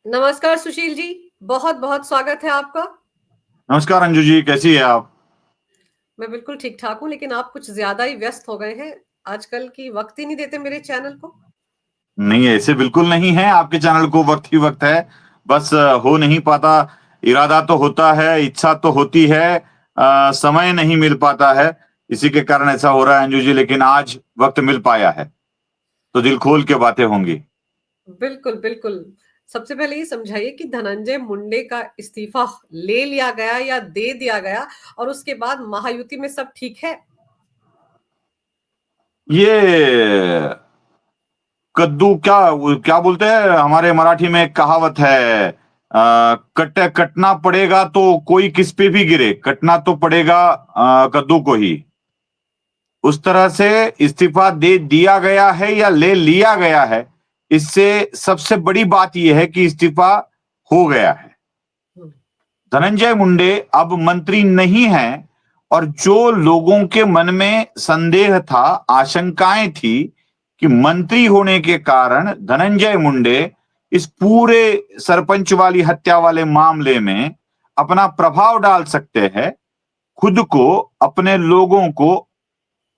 नमस्कार सुशील जी, बहुत-बहुत स्वागत है आपका। नमस्कार अंजू जी, कैसी है आप? मैं बिल्कुल ठीक-ठाक हूँ, लेकिन आप कुछ ज़्यादा ही व्यस्त हो गए हैं आजकल कि वक़्त ही नहीं देते मेरे चैनल को। नहीं, ऐसे बिल्कुल नहीं है। आपके चैनल को वक्त ही वक्त है। बस हो नहीं पाता। इरादा तो होता है, इच्छा तो होती है, समय नहीं मिल पाता है। इसी के कारण ऐसा हो रहा है अंजू जी, लेकिन आज वक्त मिल पाया है तो दिल खोल के बातें होंगी। बिल्कुल, बिल्कुल। सबसे पहले ये समझाइए कि धनंजय मुंडे का इस्तीफ़ा ले लिया गया या दे दिया गया और उसके बाद महायुति में सब ठीक है? ये कद्दू क्या बोलते हैं, हमारे मराठी में एक कहावत है, कटना पड़ेगा तो कोई किस पे भी गिरे, कटना तो पड़ेगा कद्दू को ही। उस तरह से इस्तीफा दे दिया गया है या ले लिया गया है, इससे सबसे बड़ी बात यह है कि इस्तीफा हो गया है। हुँ, धनंजय मुंडे अब मंत्री नहीं हैं, और जो लोगों के मन में संदेह था, आशंकाएं थी कि मंत्री होने के कारण धनंजय मुंडे इस पूरे सरपंच वाली हत्या वाले मामले में अपना प्रभाव डाल सकते हैं, खुद को, अपने लोगों को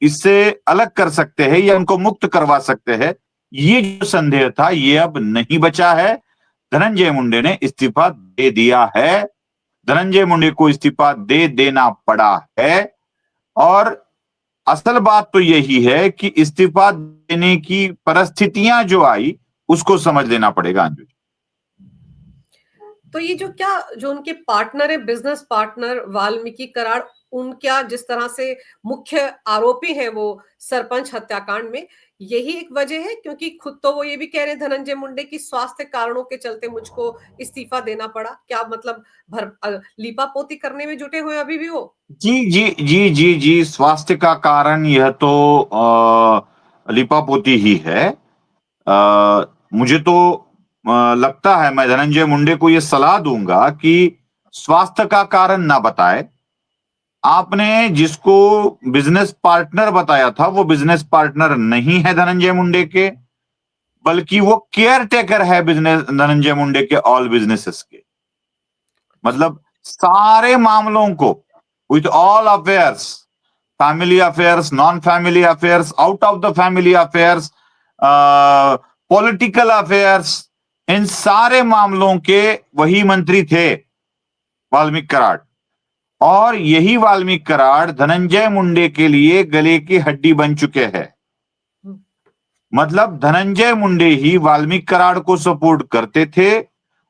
इससे अलग कर सकते हैं या उनको मुक्त करवा सकते हैं, ये जो संदेह था ये अब नहीं बचा है। धनंजय मुंडे ने इस्तीफा दे दिया है। धनंजय मुंडे को इस्तीफा दे देना पड़ा है। और असल बात तो यही है कि इस्तीफा देने की परिस्थितियां जो आई उसको समझ लेना पड़ेगा अंजू। तो ये जो उनके पार्टनर है, बिज़नेस पार्टनर वाल्मीकि कराड़, उनका जिस तरह से मुख्य आरोपी हैं वो सरपंच हत्याकांड में, यही एक वजह है? क्योंकि खुद तो वो ये भी कह रहे हैं धनंजय मुंडे कि स्वास्थ्य कारणों के चलते मुझको इस्तीफा देना पड़ा। क्या मतलब लीपापोती करने में जुटे हुए हैं अभी भी वो? जी जी जी जी जी, स्वास्थ्य का कारण यह तो लिपापोती ही है। मुझे तो लगता है, मैं धनंजय मुंडे को यह सलाह दूंगा कि स्वास्थ्य का कारण ना बताए। आपने जिसको बिजनेस पार्टनर बताया था वो बिजनेस पार्टनर नहीं है धनंजय मुंडे के, बल्कि वो केयर टेकर है बिजनेस धनंजय मुंडे के ऑल बिजनेसेस के। अच्छा। मतलब सारे मामलों को, with all affairs, family affairs, non family affairs, out of the family affairs, political affairs, इन सारे मामलों के वही मंत्री थे, वाल्मीकि कराड़। और यही वाल्मीकि कराड़ धनंजय मुंडे के लिए गले की हड्डी बन चुके हैं। हुँ, मतलब धनंजय मुंडे ही वाल्मीकि कराड़ को सपोर्ट करते थे,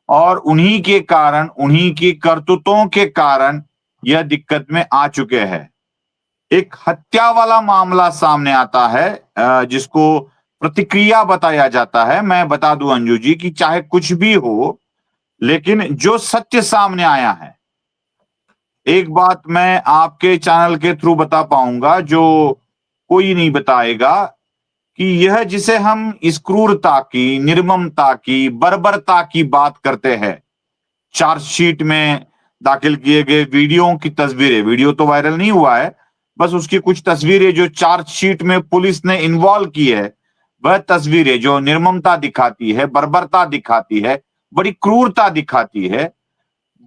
और उन्हीं के कारण, उन्हीं की करतूतों के कारण यह दिक्कत में आ चुके हैं। एक हत्या वाला मामला सामने आता है, जिसको प्रतिक्रिया बताया जाता है। मैं बता दूं अंजू जी कि चाहे कुछ भी हो, लेकिन जो सत्य सामने आया है, एक बात मैं आपके चैनल के थ्रू बता पाऊंगा जो कोई नहीं बताएगा, कि यह जिसे हम इस क्रूरता की, निर्ममता की, बर्बरता की बात करते हैं, चार्जशीट में दाखिल किए गए वीडियो की तस्वीरें, वीडियो तो वायरल नहीं हुआ है, बस उसकी कुछ तस्वीरें जो चार्जशीट में पुलिस ने इन्वॉल्व की है, वह तस्वीरें जो निर्ममता दिखाती है, बर्बरता दिखाती है, बड़ी क्रूरता दिखाती है,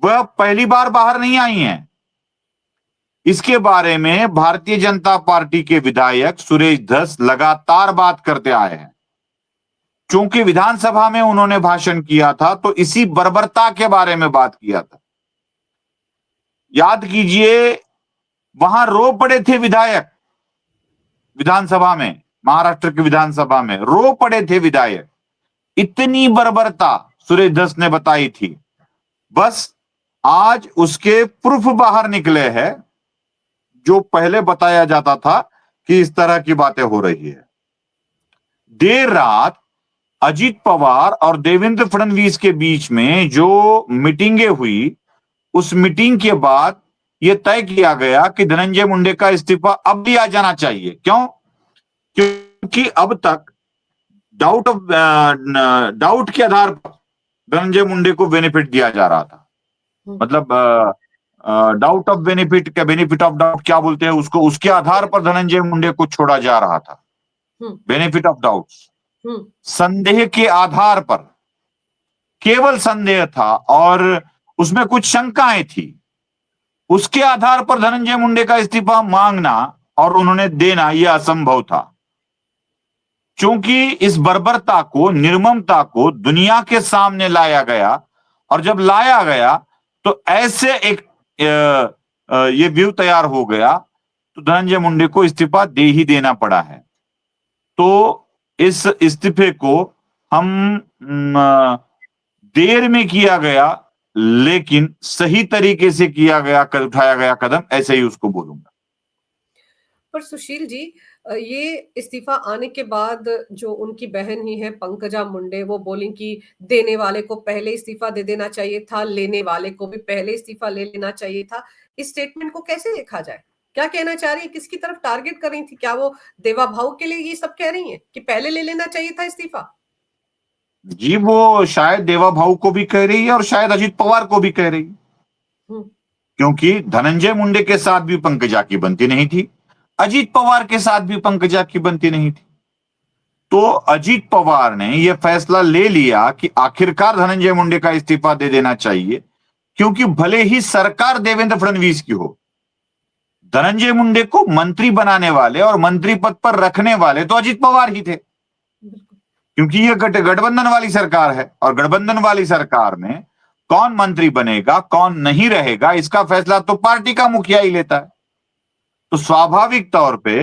वह पहली बार बाहर नहीं आई हैं। इसके बारे में भारतीय जनता पार्टी के विधायक सुरेश धस लगातार बात करते आए हैं। चूंकि विधानसभा में उन्होंने भाषण किया था तो इसी बर्बरता के बारे में बात किया था। याद कीजिए, वहां रो पड़े थे विधायक, विधानसभा में, महाराष्ट्र की विधानसभा में रो पड़े थे विधायक। इतनी बर्बरता सुरेश धस ने बताई थी। बस आज उसके प्रूफ बाहर निकले हैं, जो पहले बताया जाता था कि इस तरह की बातें हो रही है। देर रात अजीत पवार और देवेंद्र फडणवीस के बीच में जो मीटिंगें हुई, उस मीटिंग के बाद यह तय किया गया कि धनंजय मुंडे का इस्तीफा अब दिया जाना चाहिए। क्यों? क्योंकि अब तक डाउट के आधार पर धनंजय मुंडे को बेनिफिट दिया जा रहा था। हुँ, मतलब डाउट ऑफ बेनिफिट, क्या बेनिफिट ऑफ डाउट क्या बोलते हैं उसको, उसके आधार पर धनंजय मुंडे को छोड़ा जा रहा था। हुँ, बेनिफिट ऑफ डाउट, हुँ, संदेह के आधार पर केवल संदेह था और उसमें कुछ शंकाएं थी, उसके आधार पर धनंजय मुंडे का इस्तीफा मांगना और उन्होंने देना यह असंभव था, क्योंकि इस बर्बरता को, निर्ममता को दुनिया के सामने लाया गया। और जब लाया गया तो ऐसे एक ये व्यू तैयार हो गया, तो धनंजय मुंडे को इस्तीफा दे ही देना पड़ा है। तो इस इस्तीफे को हम देर में किया गया, लेकिन सही तरीके से किया गया, उठाया गया कदम, ऐसे ही उसको बोलूंगा। पर सुशील जी, ये इस्तीफा आने के बाद जो उनकी बहन ही है पंकजा मुंडे, वो बोली कि देने वाले को पहले इस्तीफा दे देना चाहिए था, लेने वाले को भी पहले इस्तीफा ले लेना चाहिए था। इस स्टेटमेंट को कैसे देखा जाए? क्या कहना चाह रही है? किसकी तरफ टारगेट कर रही थी? क्या वो देवा भाऊ के लिए ये सब कह रही हैं कि पहले ले लेना चाहिए था इस्तीफा? जी, वो शायद देवा भाऊ को भी कह रही है और शायद अजीत पवार को भी कह रही है, क्योंकि धनंजय मुंडे के साथ भी पंकजा की बनती नहीं थी, अजीत पवार के साथ भी पंकजा की बनती नहीं थी। तो अजीत पवार ने यह फैसला ले लिया कि आखिरकार धनंजय मुंडे का इस्तीफा दे देना चाहिए, क्योंकि भले ही सरकार देवेंद्र फडणवीस की हो, धनंजय मुंडे को मंत्री बनाने वाले और मंत्री पद पर रखने वाले तो अजीत पवार ही थे, क्योंकि यह गठबंधन वाली सरकार है और गठबंधन वाली सरकार में कौन मंत्री बनेगा, कौन नहीं रहेगा, इसका फैसला तो पार्टी का मुखिया ही लेता है। तो स्वाभाविक तौर पे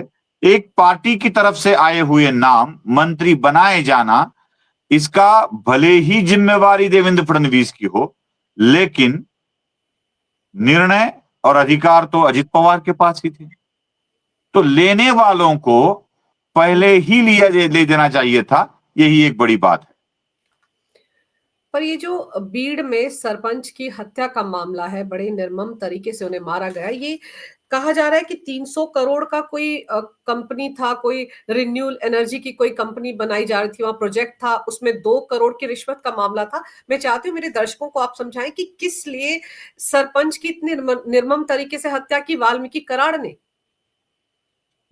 एक पार्टी की तरफ से आए हुए नाम मंत्री बनाए जाना, इसका भले ही जिम्मेवारी देवेंद्र फडणवीस की हो, लेकिन निर्णय और अधिकार तो अजीत पवार के पास ही थे। तो लेने वालों को पहले ही ले देना चाहिए था, यही एक बड़ी बात है। पर ये जो बीड़ में सरपंच की हत्या का मामला है, बड़े निर्मम तरीके से उन्हें मारा गया, ये कहा जा रहा है कि 300 करोड़ का कोई कंपनी था, कोई रिन्यूएबल एनर्जी की कोई कंपनी बनाई जा रही थी, वहां प्रोजेक्ट था, उसमें 2 करोड़ की रिश्वत का मामला था। मैं चाहती हूँ मेरे दर्शकों को आप समझाएं कि किस लिए सरपंच की इतनी निर्मम तरीके से हत्या की वाल्मीकि कराड़ ने।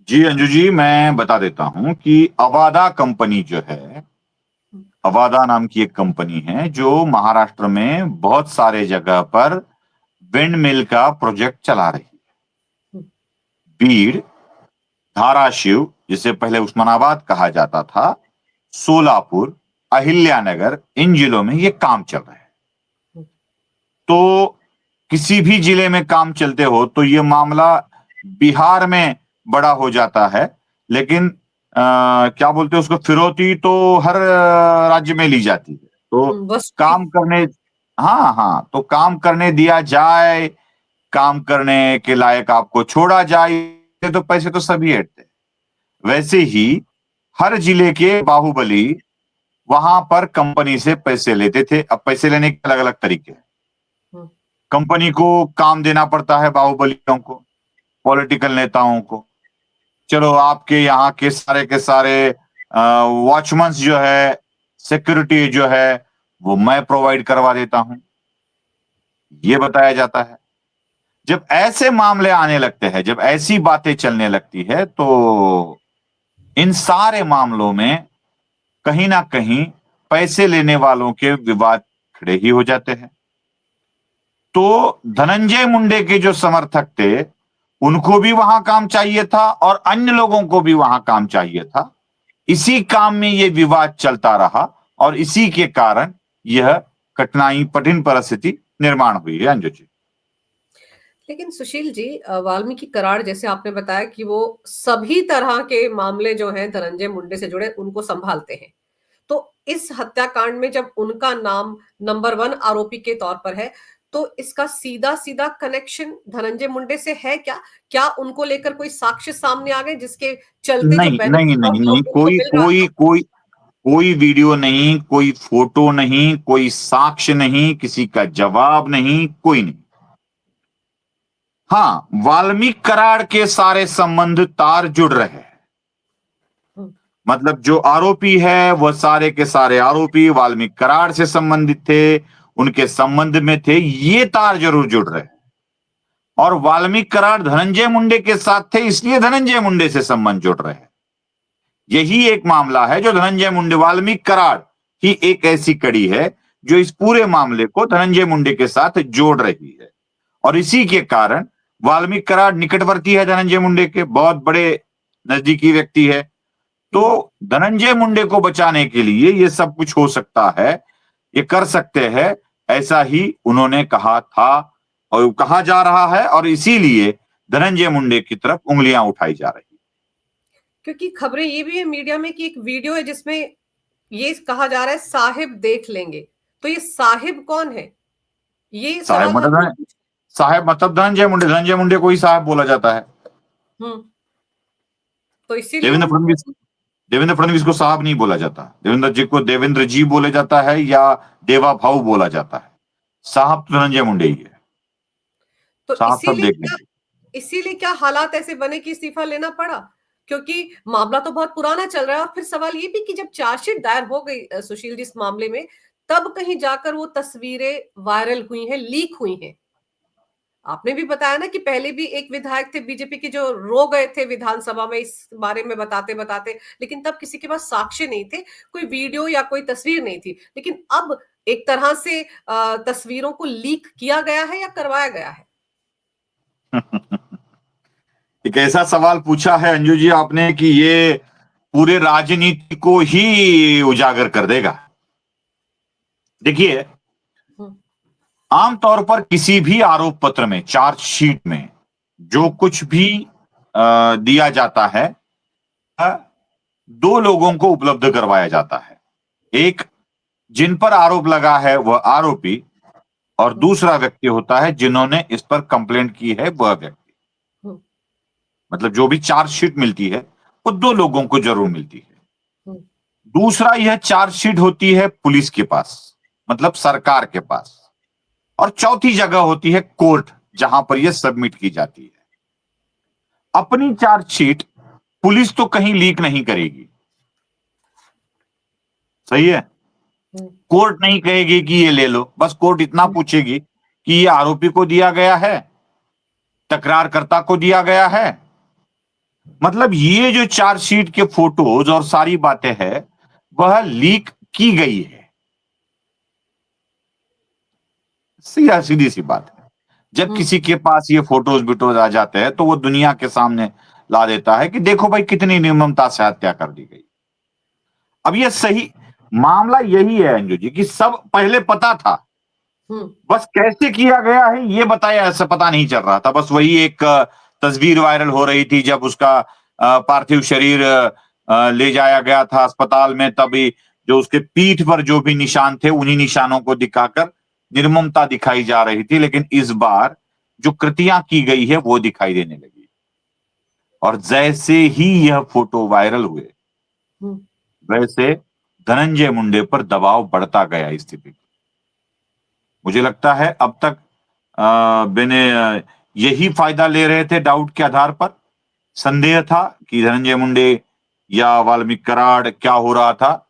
जी अंजू जी, मैं बता देता हूं कि अवादा कंपनी जो है, अवादा नाम की एक कंपनी है जो महाराष्ट्र में बहुत सारे जगह पर विंड मिल का प्रोजेक्ट चला रही है। बीड़, धाराशिव, जिसे पहले उस्मानाबाद कहा जाता था, सोलापुर, अहिल्यानगर, इन जिलों में ये काम चल रहा है। तो किसी भी जिले में काम चलते हो तो ये मामला बिहार में बड़ा हो जाता है, लेकिन क्या बोलते हैं उसको, फिरौती तो हर राज्य में ली जाती है। तो बस काम करने, हाँ हाँ, तो काम करने दिया जाए, काम करने के लायक आपको छोड़ा जाए, तो पैसे तो सभी हटते। वैसे ही हर जिले के बाहुबली वहां पर कंपनी से पैसे लेते थे। अब पैसे लेने के अलग अलग तरीके हैं। कंपनी को काम देना पड़ता है बाहुबलियों को, पॉलिटिकल नेताओं को। चलो आपके यहाँ के सारे वॉचमैन जो है, सिक्योरिटी जो है, वो मैं प्रोवाइड करवा देता हूं, ये बताया जाता है। जब ऐसे मामले आने लगते हैं, जब ऐसी बातें चलने लगती है, तो इन सारे मामलों में कहीं ना कहीं पैसे लेने वालों के विवाद खड़े ही हो जाते हैं। तो धनंजय मुंडे के जो समर्थक थे, उनको भी वहां काम चाहिए था और अन्य लोगों को भी वहां काम चाहिए था। इसी काम में यह विवाद चलता रहा और इसी के कारण यह कठिन परिस्थिति निर्माण हुई है। अंजू जी, लेकिन सुशील जी, वाल्मीकि कराड़ जैसे आपने बताया कि वो सभी तरह के मामले जो हैं धनंजय मुंडे से जुड़े उनको संभालते हैं, तो इस हत्याकांड में जब उनका नाम नंबर 1 आरोपी के तौर पर है, तो इसका सीधा सीधा कनेक्शन धनंजय मुंडे से है क्या? क्या उनको लेकर कोई साक्ष्य सामने आ गए जिसके चलते जो नहीं नहीं बेनिफिट नहीं नहीं, उनको कोई मिल रहा कोई था? कोई कोई वीडियो नहीं, कोई फोटो नहीं, कोई साक्ष्य नहीं, किसी का जवाब नहीं, कोई नहीं। हाँ, वाल्मीकि कराड़ के सारे संबंध तार जुड़ रहे हैं। मतलब जो आरोपी है वह सारे के सारे आरोपी वाल्मीकि कराड़ से संबंधित थे, उनके संबंध में थे, ये तार जरूर जुड़ रहे हैं। और वाल्मीकि कराड़ धनंजय मुंडे के साथ थे, इसलिए धनंजय मुंडे से संबंध जुड़ रहे हैं। यही एक मामला है जो धनंजय मुंडे, वाल्मीकि कराड़ ही एक ऐसी कड़ी है जो इस पूरे मामले को धनंजय मुंडे के साथ जोड़ रही है। और इसी के कारण वाल्मीकि कराड़ निकटवर्ती है धनंजय मुंडे के, बहुत बड़े नजदीकी व्यक्ति है। तो धनंजय मुंडे को बचाने के लिए ये सब कुछ हो सकता है, ये कर सकते हैं, ऐसा ही उन्होंने कहा था और कहा जा रहा है, और इसीलिए धनंजय मुंडे की तरफ उंगलियां उठाई जा रही। क्योंकि खबरें ये भी है मीडिया में कि एक वीडियो है जिसमें ये कहा जा रहा है साहिब देख लेंगे, तो ये साहिब कौन है, ये साहेब सवाल मतलब साहेब मतलब धनंजय मुंडे को ही साहब बोला जाता है। हम्म तो इसीलिए देवेंद्र उनको फडणवीस देवेंद्र फडणवीस को साहब नहीं बोला जाता, देवेंद्र जी को देवेंद्र जी बोला जाता है या देवा भाऊ बोला जाता है। साहब तो धनंजय मुंडे ही है, तो साहब सब देख लेंगे। इसीलिए क्या हालात ऐसे बने कि इस्तीफा लेना पड़ा, क्योंकि मामला तो बहुत पुराना चल रहा है। और फिर सवाल ये भी कि जब चार्जशीट दायर हो गई सुशील जी इस मामले में, तब कहीं जाकर वो तस्वीरें वायरल हुई हैं, लीक हुई हैं। आपने भी बताया ना कि पहले भी एक विधायक थे बीजेपी के जो रो गए थे विधानसभा में इस बारे में बताते बताते, लेकिन तब किसी के पास साक्ष्य नहीं थे, कोई वीडियो या कोई तस्वीर नहीं थी। लेकिन अब एक तरह से तस्वीरों को लीक किया गया है या करवाया गया है। एक ऐसा सवाल पूछा है अंजू जी आपने कि ये पूरे राजनीति को ही उजागर कर देगा। देखिए, हम्म, आमतौर पर किसी भी आरोप पत्र में, चार्जशीट में जो कुछ भी दिया जाता है, दो लोगों को उपलब्ध करवाया जाता है। एक, जिन पर आरोप लगा है वह आरोपी, और दूसरा व्यक्ति होता है जिन्होंने इस पर कंप्लेंट की है वह व्यक्ति। हम्म, मतलब जो भी चार्जशीट मिलती है वो दो लोगों को जरूर मिलती है। हम्म, दूसरा, यह चार्जशीट होती है पुलिस के पास, मतलब सरकार के पास। और चौथी जगह होती है कोर्ट, जहां पर यह सबमिट की जाती है। अपनी चार्जशीट पुलिस तो कहीं लीक नहीं करेगी, सही है। हम्म, कोर्ट नहीं कहेगी कि ये ले लो, बस कोर्ट इतना पूछेगी कि ये आरोपी को दिया गया है, तकरारकर्ता को दिया गया है। मतलब ये जो चार्जशीट के फोटोज और सारी बातें हैं वह लीक की गई है। सीधी सी बात है। जब हम्म, किसी के पास ये फोटोज बिटोज आ जाते हैं तो वो दुनिया के सामने ला देता है कि देखो भाई कितनी निर्ममता से हत्या कर दी गई। अब ये सही मामला यही है अंजू जी कि सब पहले पता था, हम्म, बस कैसे किया गया है ये बताया ऐसा पता नहीं चल रहा था। बस वही एक तस्वीर वायरल हो रही थी जब उसका पार्थिव शरीर ले जाया गया था अस्पताल में, तभी जो उसके पीठ पर जो भी निशान थे उन्हीं निशानों को दिखाकर निर्ममता दिखाई जा रही थी। लेकिन इस बार जो कृतियां की गई है वो दिखाई देने लगी। और जैसे ही यह फोटो वायरल हुए हम्म, वैसे धनंजय मुंडे पर दबाव बढ़ता गया स्थिति। मुझे लगता है अब तक मैंने यही फायदा ले रहे थे डाउट के आधार पर। संदेह था कि धनंजय मुंडे या वाल्मीकि कराड़ क्या हो रहा था,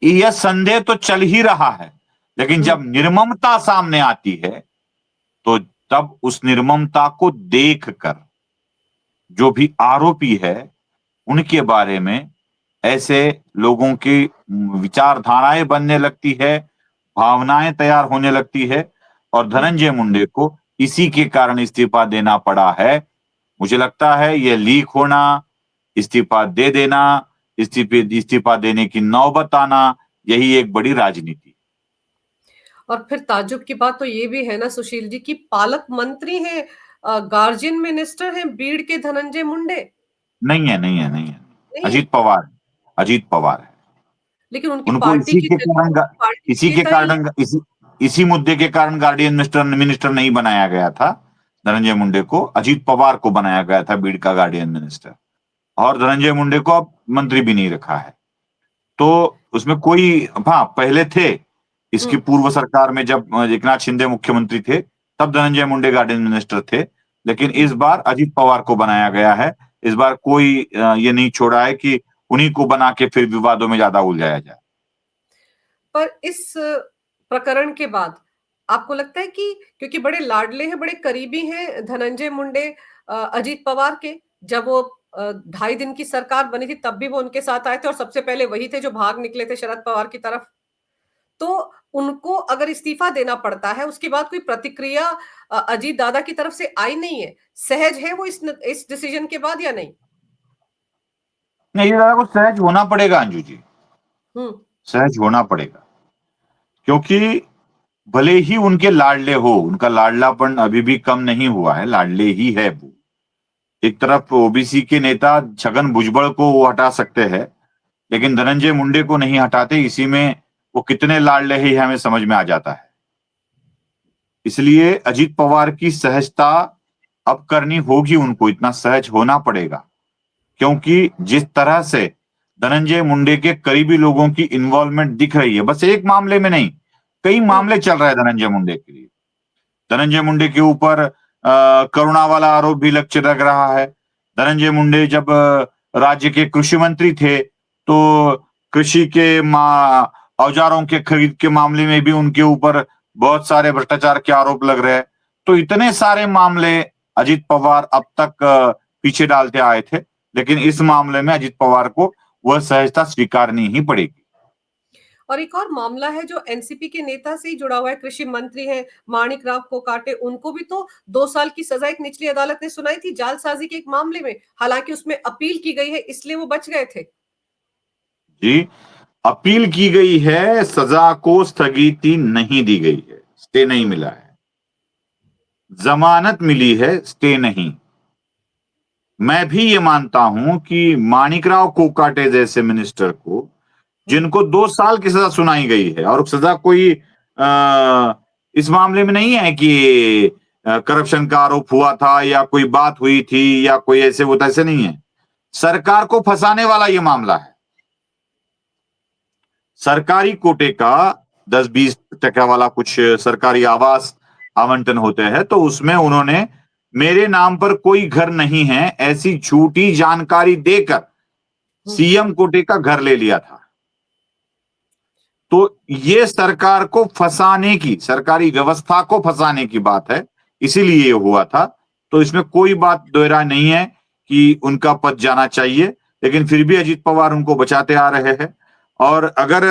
यह संदेह तो चल ही रहा है। लेकिन हम्म, जब निर्ममता सामने आती है तो तब उस निर्ममता को देखकर जो भी आरोपी है उनके बारे में ऐसे लोगों की विचारधाराएं बनने लगती है, भावनाएं तैयार होने लगती है। और हम्म। धनंजय मुंडे को इसी के कारण इस्तीफा देना पड़ा है। मुझे लगता है यह लीक होना, इस्तीफा दे देना, इस्तीफा देने की नौबत आना, यही एक बड़ी राजनीति। और फिर ताज्जुब की बात तो ये भी है ना सुशील जी की पालक मंत्री हैं, गार्जियन मिनिस्टर हैं बीड़ के धनंजय मुंडे। नहीं है, नहीं है, नहीं है। नहीं है, अजीत पवार, अजीत पवार है। लेकिन उनकी उनको पार्टी की पार्टी के इसी के नेता ही है। कारण इसी मुद्दे के कारण गार्डियन मिनिस्टर मिनिस्टर नहीं बनाया गया था धनंजय मुंडे को, अजीत पवार को बनाया गया था बीड़ का गार्डियन मिनिस्टर। और धनंजय मुंडे को अब मंत्री भी नहीं रखा है। तो उसमें कोई, हाँ पहले थे इसकी हम्म, पूर्व सरकार में जब एकनाथ शिंदे मुख्यमंत्री थे तब धनंजय मुंडे गार्डियन मिनिस्टर थे। लेकिन इस बार अजीत पवार को बनाया गया है। इस बार कोई ये नहीं छोड़ा है कि उन्हीं को बना के फिर विवादों में ज्यादा उलझाया जाए। पर इस प्रकरण के बाद आपको लगता है कि क्योंकि बड़े लाडले हैं, बड़े करीबी हैं धनंजय मुंडे अजीत पवार के, जब वो 2.5 दिन की सरकार बनी थी तब भी वो उनके साथ आए थे और सबसे पहले वही थे जो भाग निकले थे शरद पवार की तरफ। तो उनको अगर इस्तीफा देना पड़ता है, उसके बाद कोई प्रतिक्रिया अजीत दादा की तरफ से आई नहीं है। सहज है वो इस डिसीजन के बाद या नहीं? नहीं, ये दादा को सहज होना पड़ेगा अंजू जी, हम्म। सहज होना पड़ेगा, क्योंकि भले ही उनके लाडले हो, उनका लाडलापन अभी भी कम नहीं हुआ है, लाडले ही है वो। एक तरफ ओबीसी के नेता छगन भुजबल को वो हटा सकते हैं, लेकिन धनंजय मुंडे को नहीं हटाते। इसी में वो कितने लाडले हैं हमें समझ में आ जाता है। इसलिए अजीत पवार की सहजता अब करनी होगी, उनको इतना सहज होना पड़ेगा, क्योंकि जिस तरह से धनंजय मुंडे के करीबी लोगों की इन्वॉल्वमेंट दिख रही है, बस एक मामले में नहीं, कई मामले चल रहे हैं धनंजय मुंडे के लिए। धनंजय मुंडे के ऊपर करुणा वाला आरोप भी लग रहा है। धनंजय मुंडे जब राज्य के कृषि मंत्री थे, तो कृषि के औजारों के खरीद के मामले में भी उनके ऊपर बहुत सारे भ्रष्टाचार के आरोप लग रहे हैं। तो इतने सारे मामले अजीत पवार अब तक पीछे डालते आए थे, लेकिन इस मामले में अजीत पवार को वह सहजता स्वीकारनी ही पड़ेगी। और एक और मामला है जो एनसीपी के नेता से ही जुड़ा हुआ है, कृषि मंत्री हैं माणिक राव कोकाटे, उनको भी तो 2 साल की सजा एक निचली अदालत ने सुनाई थी जालसाजी के एक मामले में। हालांकि उसमें अपील की गई है, इसलिए वो बच गए थे। जी, अपील की गई है, सजा को स्थगिति नहीं दी गई है, स्टे नहीं मिला है, जमानत मिली है, स्टे नहीं। मैं भी ये मानता हूं कि माणिकराव कोकाटे जैसे मिनिस्टर को, जिनको 2 साल की सजा सुनाई गई है, और सजा कोई इस मामले में नहीं है कि करप्शन का आरोप हुआ था या कोई बात हुई थी या कोई ऐसे वो ऐसे नहीं है, सरकार को फंसाने वाला ये मामला है। सरकारी कोटे का 10-20% वाला कुछ सरकारी आवास आवंटन होते हैं, तो उसमें उन्होंने मेरे नाम पर कोई घर नहीं है ऐसी झूठी जानकारी देकर सीएम कोटे का घर ले लिया था। तो ये सरकार को फंसाने की, सरकारी व्यवस्था को फंसाने की बात है, इसीलिए ये हुआ था। तो इसमें कोई बात दोहरा नहीं है कि उनका पद जाना चाहिए, लेकिन फिर भी अजीत पवार उनको बचाते आ रहे हैं। और अगर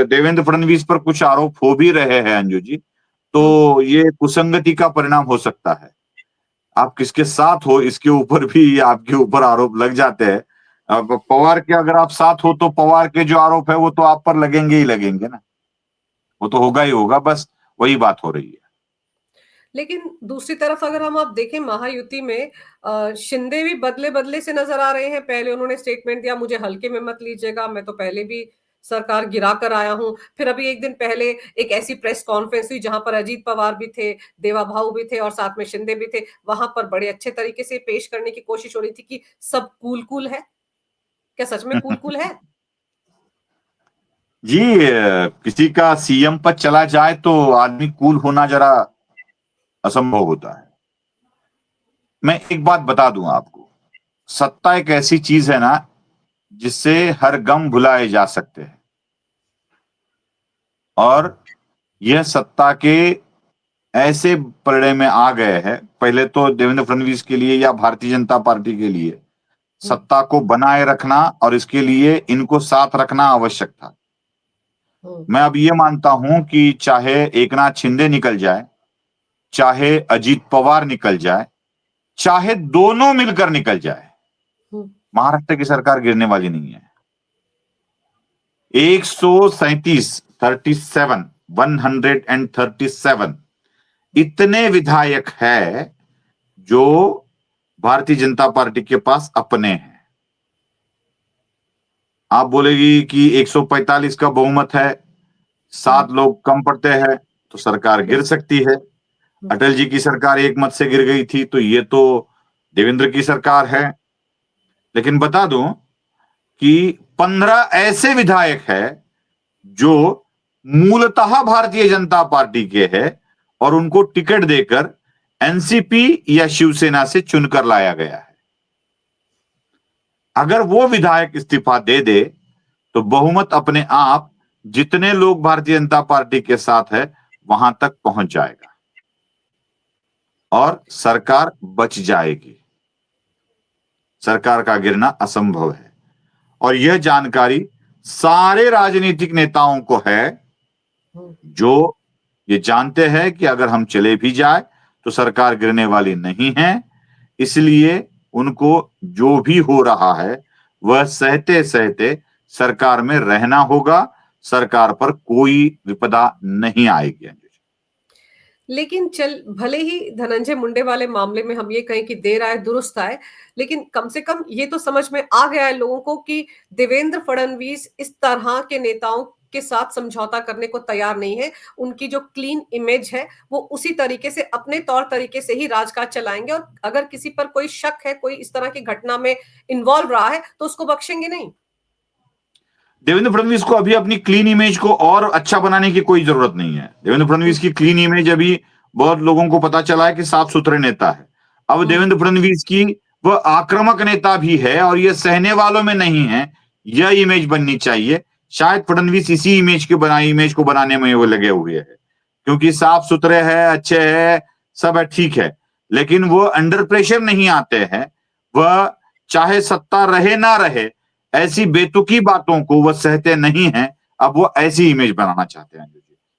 देवेंद्र फडणवीस पर कुछ आरोप हो भी रहे हैं अंजू जी, तो ये कुसंगति का परिणाम हो सकता है। आप किसके साथ हो इसके ऊपर भी आपके ऊपर आरोप लग जाते हैं। अब पवार के अगर आप साथ हो तो पवार के जो आरोप है वो तो आप पर लगेंगे ही लगेंगे ना, वो तो होगा ही होगा, बस वही बात हो रही है। लेकिन दूसरी तरफ अगर हम आप देखें महायुति में शिंदे भी बदले बदले से नजर आ रहे हैं। पहले उन्होंने स्टेटमेंट दिया मुझे हल्के में मत लीजिएगा, मैं तो पहले भी सरकार गिरा कर आया हूं। फिर अभी एक दिन पहले एक ऐसी प्रेस कॉन्फ्रेंस हुई जहां पर अजीत पवार भी थे, देवा भाऊ भी थे और साथ में शिंदे भी थे। वहां पर बड़े अच्छे तरीके से पेश करने की कोशिश हो रही थी कि सब कूल कूल है। क्या सच में कूल कूल है? जी, किसी का सीएम पद चला जाए तो आदमी कूल होना जरा असंभव होता है। मैं एक बात बता दूं आपको, सत्ता एक ऐसी चीज है ना जिससे हर गम भुलाए जा सकते हैं, और यह सत्ता के ऐसे पलड़े में आ गए हैं। पहले तो देवेंद्र फडणवीस के लिए या भारतीय जनता पार्टी के लिए सत्ता को बनाए रखना और इसके लिए इनको साथ रखना आवश्यक था। मैं अब ये मानता हूं कि चाहे एकनाथ शिंदे निकल जाए, चाहे अजीत पवार निकल जाए, चाहे दोनों मिलकर निकल जाए, महाराष्ट्र की सरकार गिरने वाली नहीं है। 137 137 इतने विधायक है जो भारतीय जनता पार्टी के पास अपने हैं। आप बोलेगी कि 145 का बहुमत है, 7 लोग कम पड़ते हैं तो सरकार गिर सकती है। अटल जी की सरकार एक मत से गिर गई थी, तो ये तो देवेंद्र की सरकार है। लेकिन बता दूं कि 15 ऐसे विधायक हैं जो मूलतः भारतीय जनता पार्टी के हैं और उनको टिकट देकर एनसीपी या शिवसेना से चुनकर लाया गया है। अगर वो विधायक इस्तीफा दे दे तो बहुमत अपने आप जितने लोग भारतीय जनता पार्टी के साथ है वहां तक पहुंच जाएगा और सरकार बच जाएगी। सरकार का गिरना असंभव है, और यह जानकारी सारे राजनीतिक नेताओं को है, जो ये जानते हैं कि अगर हम चले भी जाए तो सरकार गिरने वाली नहीं है, इसलिए उनको जो भी हो रहा है वह सहते सहते सरकार में रहना होगा, सरकार पर कोई विपदा नहीं आएगी। लेकिन चल भले ही धनंजय मुंडे वाले मामले में हम ये कहें कि देर आए दुरुस्त आए, लेकिन कम से कम ये तो समझ में आ गया है लोगों को कि देवेंद्र फडणवीस इस तरह के नेताओं के साथ समझौता करने को तैयार नहीं है। उनकी जो क्लीन इमेज है वो उसी तरीके से अपने तौर तरीके से ही राजकाज चलाएंगे, और अगर किसी पर कोई शक है, कोई इस तरह की घटना में इन्वॉल्व रहा है, तो उसको बख्शेंगे नहीं। देवेंद्र फडणवीस को अभी अपनी क्लीन इमेज को और अच्छा बनाने की कोई जरूरत नहीं है। देवेंद्र फडणवीस की क्लीन इमेज अभी बहुत लोगों को पता चला है कि साफ सुथरे नेता है। अब देवेंद्र फडणवीस की वह आक्रामक नेता भी है और यह सहने वालों में नहीं है, यह इमेज बननी चाहिए। शायद फडणवीस इसी इमेज को बनाने में वो लगे हुए हैं, क्योंकि साफ सुथरे है, अच्छे है, सब है, ठीक है, लेकिन वो अंडर प्रेशर नहीं आते हैं। वह चाहे सत्ता रहे ना रहे, ऐसी बेतुकी बातों को वह सहते नहीं हैं। अब वो ऐसी इमेज बनाना चाहते हैं,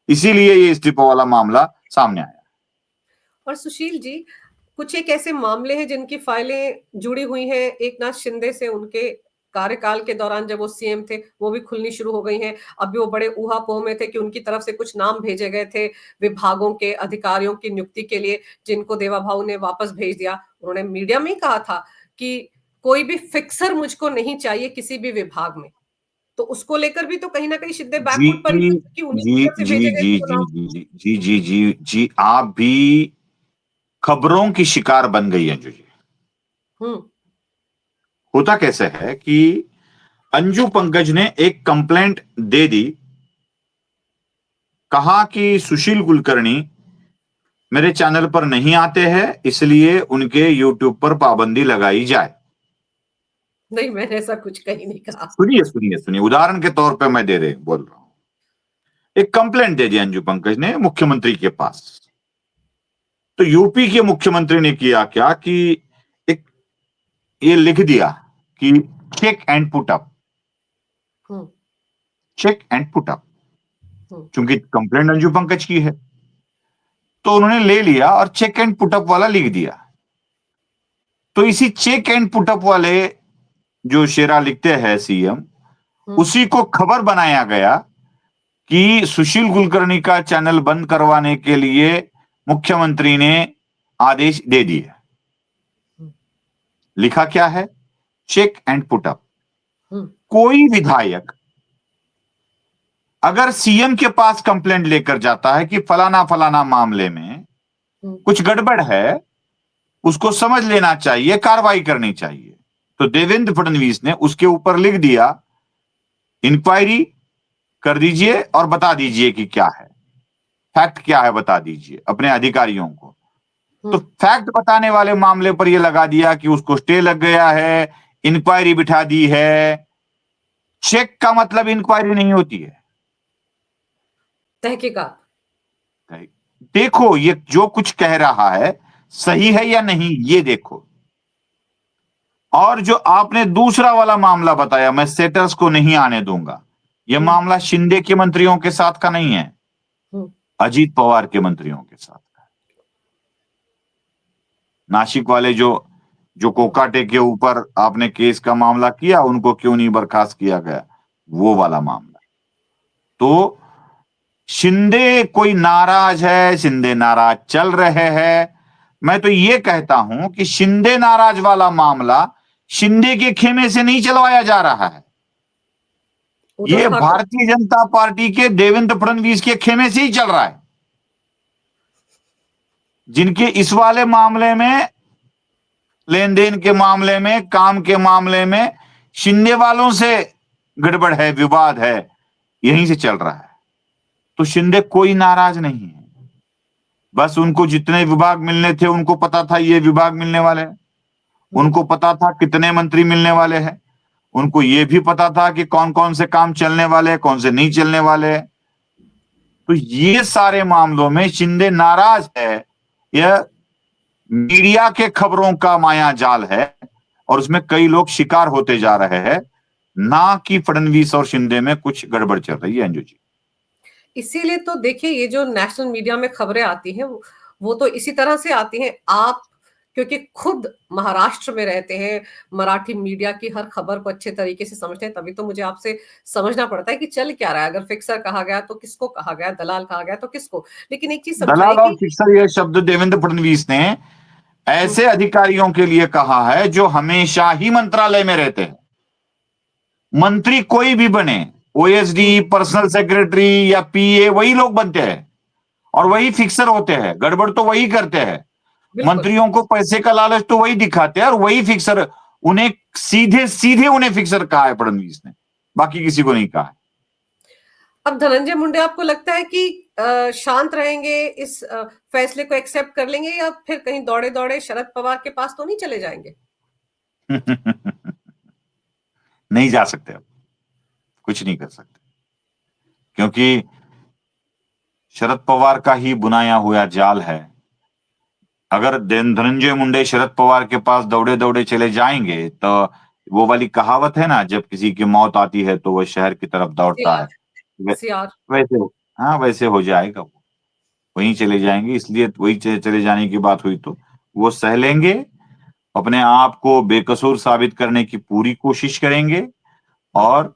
इसीलिए ये इस्तीफा वाला मामला सामने आया। और सुशील जी, कुछ एक ऐसे मामले हैं जिनकी फाइलें जुड़ी हुई हैं एकनाथ शिंदे से, उनके कार्यकाल के दौरान जब वो सीएम थे, वो भी खुलनी शुरू हो गई हैं। अभी वो बड़े ऊहापोह में थे कि उनकी तरफ से कुछ नाम भेजे गए थे विभागों के अधिकारियों की नियुक्ति के लिए, जिनको देवा भाऊ ने वापस भेज दिया। उन्होंने मीडिया में ही कहा था कि कोई भी फिक्सर मुझको नहीं चाहिए किसी भी विभाग में। तो उसको लेकर भी तो कहीं ना कहीं शिंदे जी बैकफुट पर कि उन्हीं जी की तरफ से जी भेजे गए जी थे वो जी नाम। जी जी जी जी जी आप भी खबरों की शिकार बन गई हैं। जी, हम्म। होता कैसे है कि अंजू पंकज ने एक कंप्लेंट दे दी, कहा कि सुशील कुलकर्णी मेरे चैनल पर नहीं आते हैं, इसलिए उनके यूट्यूब पर पाबंदी लगाई जाए। नहीं, मैंने ऐसा कुछ कहीं नहीं कहा। सुनिए सुनिए सुनिए, उदाहरण के तौर पे मैं बोल रहा हूं। एक कंप्लेंट दे दी अंजू पंकज ने मुख्यमंत्री के पास। तो यूपी के मुख्यमंत्री ने किया क्या कि एक ये लिख दिया कि check and put up, check and put up, क्योंकि कंप्लेंट अंजू पंकज की है। तो उन्होंने ले लिया और चेक एंड पुट अप वाला लिख दिया। तो इसी चेक एंड पुट अप वाले जो शेरा लिखते हैं सीएम, उसी को खबर बनाया गया कि सुशील कुलकर्णी का चैनल बंद करवाने के लिए मुख्यमंत्री ने आदेश दे दिए। लिखा क्या है? Check and put up. कोई विधायक अगर सीएम के पास कंप्लेंट लेकर जाता है कि फलाना फलाना मामले में कुछ गड़बड़ है, उसको समझ लेना चाहिए, कार्रवाई करनी चाहिए। तो देवेंद्र फडणवीस ने उसके ऊपर लिख दिया, इंक्वायरी कर दीजिए और बता दीजिए कि क्या है, फैक्ट क्या है बता दीजिए अपने अधिकारियों को। तो फैक्ट बताने वाले मामले पर यह लगा दिया कि उसको स्टे लग गया है, इंक्वायरी बिठा दी है। चेक का मतलब इंक्वायरी नहीं होती है, तहकीकात। देखो ये जो कुछ कह रहा है सही है या नहीं, ये देखो। और जो आपने दूसरा वाला मामला बताया, मैं सेटर्स को नहीं आने दूंगा, यह मामला शिंदे के मंत्रियों के साथ का नहीं है, अजीत पवार के मंत्रियों के साथ का। नासिक वाले जो कोकाटे के ऊपर आपने केस का मामला किया, उनको क्यों नहीं बर्खास्त किया गया, वो वाला मामला। तो शिंदे कोई नाराज है, शिंदे नाराज चल रहे हैं। मैं तो ये कहता हूं कि शिंदे नाराज वाला मामला शिंदे के खेमे से नहीं चलवाया जा रहा है, ये भारतीय जनता पार्टी के देवेंद्र फडणवीस के खेमे से ही चल रहा है, जिनके इस वाले मामले में, लेन देन के मामले में, काम के मामले में शिंदे वालों से गड़बड़ है, विवाद है, यहीं से चल रहा है। तो शिंदे कोई नाराज नहीं है, बस उनको जितने विभाग मिलने थे उनको पता था ये विभाग मिलने वाले हैं, उनको पता था कितने मंत्री मिलने वाले हैं, उनको ये भी पता था कि कौन कौन से काम चलने वाले हैं, कौन से नहीं चलने वाले हैं। तो ये सारे मामलों में शिंदे नाराज है, यह मीडिया के खबरों का माया जाल है और उसमें कई लोग शिकार होते जा रहे हैं, ना कि फडणवीस और शिंदे में कुछ गड़बड़ चल रही है। अंजू जी, इसीलिए तो देखिए ये जो नेशनल मीडिया में खबरें आती हैं वो तो इसी तरह से आती हैं। आप क्योंकि खुद महाराष्ट्र में रहते हैं, मराठी मीडिया की हर खबर को अच्छे तरीके से समझते हैं, तभी तो मुझे आपसे समझना पड़ता है कि चल क्या रहा है। अगर फिक्सर कहा गया तो किसको कहा गया, दलाल कहा गया तो किसको। लेकिन एक चीज समझाइए दलाल और कि फिक्सर, यह शब्द देवेंद्र फडणवीस ने ऐसे अधिकारियों के लिए कहा है जो हमेशा ही मंत्रालय में रहते हैं। मंत्री कोई भी बने, ओएसडी, पर्सनल सेक्रेटरी या पीए, वही लोग बनते हैं और वही फिक्सर होते हैं। गड़बड़ तो वही करते हैं। बिल्कुल। मंत्रियों को पैसे का लालच तो वही दिखाते हैं और वही फिक्सर, उन्हें सीधे सीधे उन्हें फिक्सर कहा है फडणवीस ने, बाकी किसी को नहीं कहा है। अब धनंजय मुंडे आपको लगता है कि शांत रहेंगे, इस फैसले को एक्सेप्ट कर लेंगे, या फिर कहीं दौड़े दौड़े शरद पवार के पास तो नहीं चले जाएंगे? नहीं जा सकते, अब कुछ नहीं कर सकते, क्योंकि शरद पवार का ही बुनाया हुआ जाल है। अगर धनंजय मुंडे शरद पवार के पास दौड़े दौड़े चले जाएंगे तो वो वाली कहावत है ना, जब किसी की मौत आती है तो वह शहर की तरफ दौड़ता सियार। है, सियार। वैसे, हाँ वैसे हो जाएगा। वो वहीं चले जाएंगे, इसलिए वही चले जाने की बात हुई तो वो सह लेंगे, अपने आप को बेकसूर साबित करने की पूरी कोशिश करेंगे और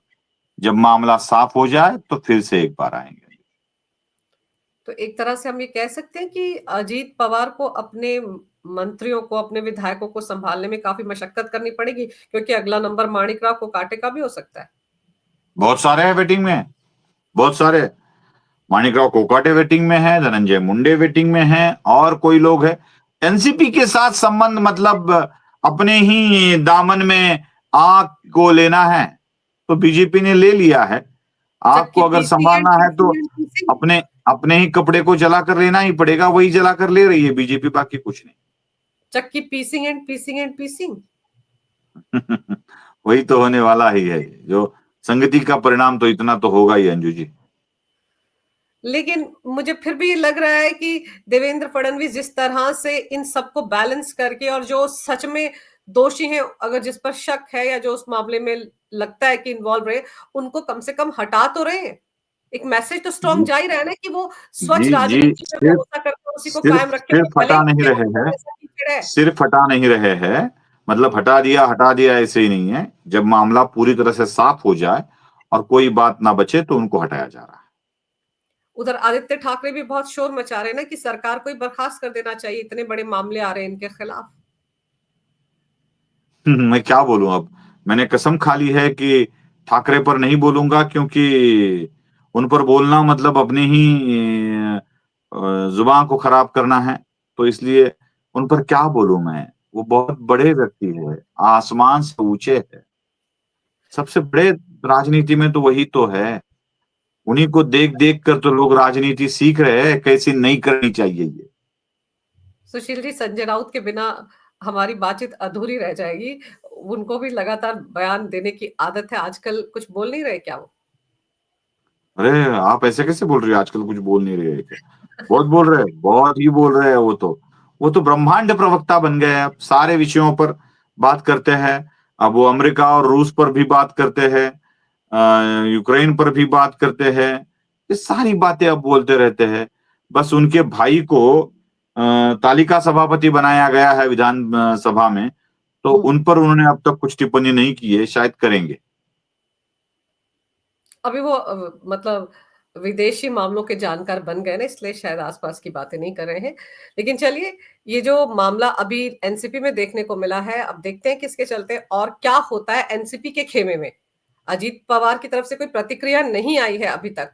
जब मामला साफ हो जाए तो फिर से एक बार आएंगे। तो एक तरह से हम ये कह सकते हैं कि अजीत पवार को अपने मंत्रियों को, अपने विधायकों को संभालने में काफी मशक्कत करनी पड़ेगी, क्योंकि अगला नंबर माणिकराव कोकाटे का भी हो सकता है। बहुत सारे हैं वेटिंग में, बहुत सारे। माणिकराव कोकाटे वेटिंग में है, धनंजय मुंडे वेटिंग में है, और कोई लोग है। एनसीपी के साथ संबंध मतलब अपने ही दामन में आग को लेना है तो बीजेपी ने ले लिया है। आग को चक्की अगर पीसिंग एंड संभालना है तो पीसिंग एंड पीसिंग। अपने अपने ही कपड़े को जलाकर लेना ही पड़ेगा, वही जलाकर ले रही है बीजेपी, बाकी कुछ चक्की पीसिंग एंड पीसिंग एंड पीसिंग। नहीं। वही तो होने वाला ही है, जो संगति का परिणाम तो इतना तो होगा ही अंजू जी। लेकिन मुझे फिर भी लग रहा है कि देवेंद्र फडणवीस जिस तरह से इन सबको बैलेंस करके, और जो सच में दोषी हैं, अगर जिस पर शक है या जो उस मामले में लगता है कि इन्वॉल्व रहे, उनको कम से कम हटा तो रहे हैं। एक मैसेज तो स्ट्रॉन्ग जी जा ही रहा है ना कि वो स्वच्छ जी जी, राजनीति पे सिर्फ भरोसा करते हैं, उसी को सिर्फ कायम रखेंगे, सिर्फ भले ही हटा नहीं उनके रहे ऊपर हैं, ऐसा कीचड़ है। सिर्फ हटा नहीं रहे हैं, मतलब हटा दिया ऐसे ही नहीं है। जब मामला पूरी तरह से साफ हो जाए और कोई बात ना बचे तो उनको हटाया जा रहा है। उधर आदित्य ठाकरे भी बहुत शोर मचा रहे हैं ना कि सरकार को ही बर्खास्त कर देना चाहिए, इतने बड़े मामले आ रहे हैं इनके खिलाफ। मैं क्या बोलूं अब। मैंने कसम खा ली है कि ठाकरे पर नहीं बोलूंगा, क्योंकि उन पर बोलना मतलब अपनी ही जुबान को खराब करना है। तो इसलिए उन पर क्या बोलूं मैं। वो बहुत बड़े व्यक्ति है, आसमान से ऊंचे है, सबसे बड़े राजनीति में तो वही तो है। उन्हीं को देख देख कर तो लोग राजनीति सीख रहे हैं, कैसी नहीं करनी चाहिए ये। सुशील जी, संजय राउत के बिना हमारी बातचीत अधूरी रह जाएगी। उनको भी लगातार बयान देने की आदत है, आजकल कुछ बोल नहीं रहे क्या वो? अरे आप ऐसे कैसे बोल रहे हो, आजकल कुछ बोल नहीं रहे हैं क्या? बहुत बोल रहे हैं, बहुत ही बोल रहे हैं। वो तो ब्रह्मांड प्रवक्ता बन गए हैं, अब सारे विषयों पर बात करते हैं। अब वो अमेरिका और रूस पर भी बात करते हैं, यूक्रेन पर भी बात करते हैं। ये सारी बातें अब बोलते रहते हैं। बस उनके भाई को तालिका सभापति बनाया गया है विधान सभा में, तो हम्म। उन पर उन्होंने अब तक कुछ टिप्पणी नहीं की है, शायद करेंगे। अभी वो मतलब विदेशी मामलों के जानकार बन गए ना, इसलिए शायद आसपास की बातें नहीं कर रहे हैं। लेकिन चलिए, ये जो मामला अभी एनसीपी में देखने को मिला है, अब देखते हैं किसके चलते और क्या होता है एनसीपी के खेमे में। अजीत पवार की तरफ से कोई प्रतिक्रिया नहीं आई है अभी तक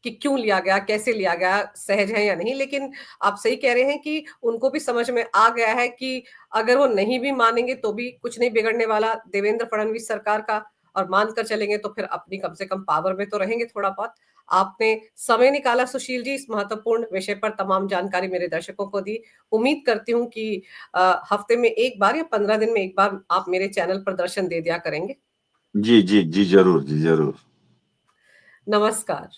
कि क्यों लिया गया, कैसे लिया गया, सहज है या नहीं। लेकिन आप सही कह रहे हैं कि उनको भी समझ में आ गया है कि अगर वो नहीं भी मानेंगे तो भी कुछ नहीं बिगड़ने वाला देवेंद्र फडणवीस सरकार का, और मानकर चलेंगे तो फिर अपनी कम से कम पावर में तो रहेंगे थोड़ा बहुत। आपने समय निकाला सुशील जी, इस महत्वपूर्ण विषय पर तमाम जानकारी मेरे दर्शकों को दी। उम्मीद करती हूँ कि हफ्ते में एक बार या 15 दिन में एक बार आप मेरे चैनल पर दर्शन दे दिया करेंगे। जी जी जी, जरूर जी जरूर। नमस्कार।